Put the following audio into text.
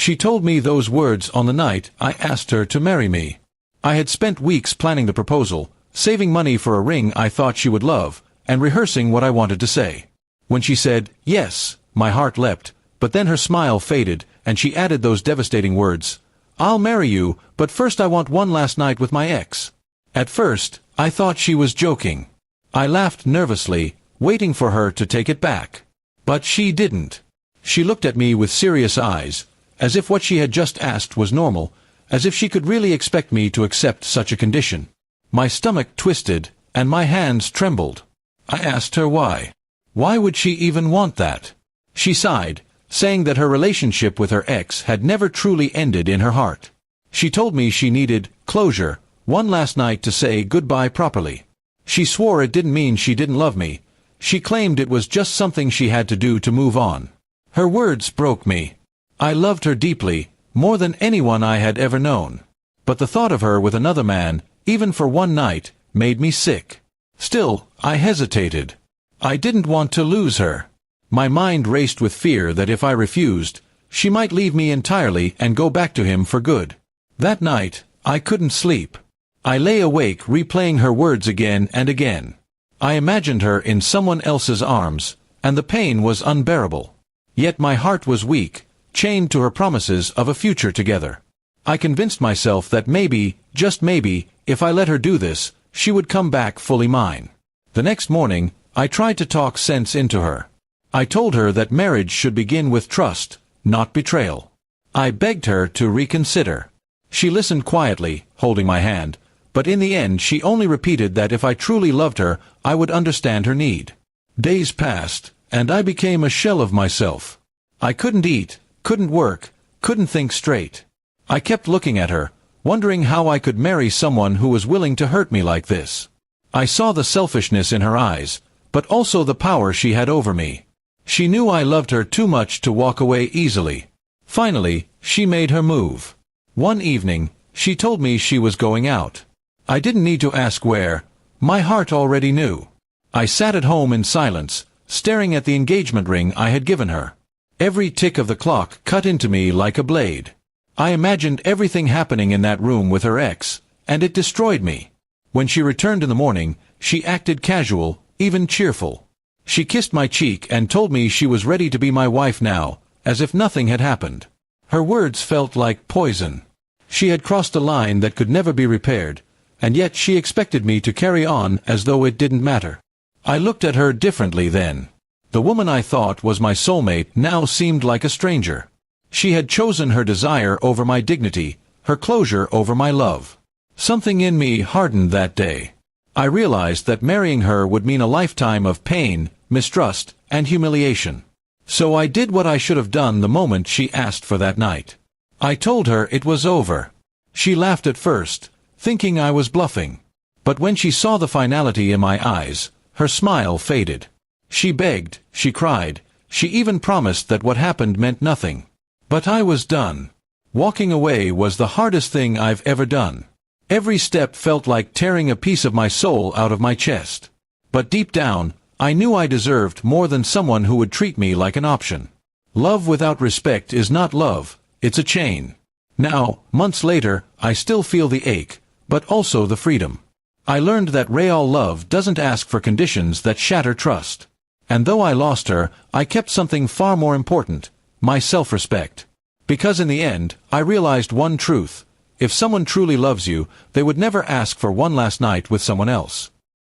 She told me those words on the night I asked her to marry me. I had spent weeks planning the proposal, saving money for a ring I thought she would love, and rehearsing what I wanted to say. When she said, yes, my heart leapt, but then her smile faded, and she added those devastating words, I'll marry you, but first I want one last night with my ex. At first, I thought she was joking. I laughed nervously, waiting for her to take it back. But she didn't. She looked at me with serious eyes, as if what she had just asked was normal, as if she could really expect me to accept such a condition. My stomach twisted, and my hands trembled. I asked her why. Why would she even want that? She sighed, saying that her relationship with her ex had never truly ended in her heart. She told me she needed closure, one last night to say goodbye properly. She swore it didn't mean she didn't love me. She claimed it was just something she had to do to move on. Her words broke me. I loved her deeply, more than anyone I had ever known. But the thought of her with another man, even for one night, made me sick. Still, I hesitated. I didn't want to lose her. My mind raced with fear that if I refused, she might leave me entirely and go back to him for good. That night, I couldn't sleep. I lay awake replaying her words again and again. I imagined her in someone else's arms, and the pain was unbearable. Yet my heart was weak, chained to her promises of a future together. I convinced myself that maybe, just maybe, if I let her do this, she would come back fully mine. The next morning, I tried to talk sense into her. I told her that marriage should begin with trust, not betrayal. I begged her to reconsider. She listened quietly, holding my hand, but in the end she only repeated that if I truly loved her, I would understand her need. Days passed, and I became a shell of myself. I couldn't eat, couldn't work, couldn't think straight. I kept looking at her, wondering how I could marry someone who was willing to hurt me like this. I saw the selfishness in her eyes, but also the power she had over me. She knew I loved her too much to walk away easily. Finally, she made her move. One evening, she told me she was going out. I didn't need to ask where. My heart already knew. I sat at home in silence, staring at the engagement ring I had given her. Every tick of the clock cut into me like a blade. I imagined everything happening in that room with her ex, and it destroyed me. When she returned in the morning, she acted casual, even cheerful. She kissed my cheek and told me she was ready to be my wife now, as if nothing had happened. Her words felt like poison. She had crossed a line that could never be repaired, and yet she expected me to carry on as though it didn't matter. I looked at her differently then. The woman I thought was my soulmate now seemed like a stranger. She had chosen her desire over my dignity, her closure over my love. Something in me hardened that day. I realized that marrying her would mean a lifetime of pain, mistrust, and humiliation. So I did what I should have done the moment she asked for that night. I told her it was over. She laughed at first, thinking I was bluffing. But when she saw the finality in my eyes, her smile faded. She begged, she cried, she even promised that what happened meant nothing. But I was done. Walking away was the hardest thing I've ever done. Every step felt like tearing a piece of my soul out of my chest. But deep down, I knew I deserved more than someone who would treat me like an option. Love without respect is not love, it's a chain. Now, months later, I still feel the ache, but also the freedom. I learned that real love doesn't ask for conditions that shatter trust. And though I lost her, I kept something far more important, my self-respect. Because in the end, I realized one truth. If someone truly loves you, they would never ask for one last night with someone else.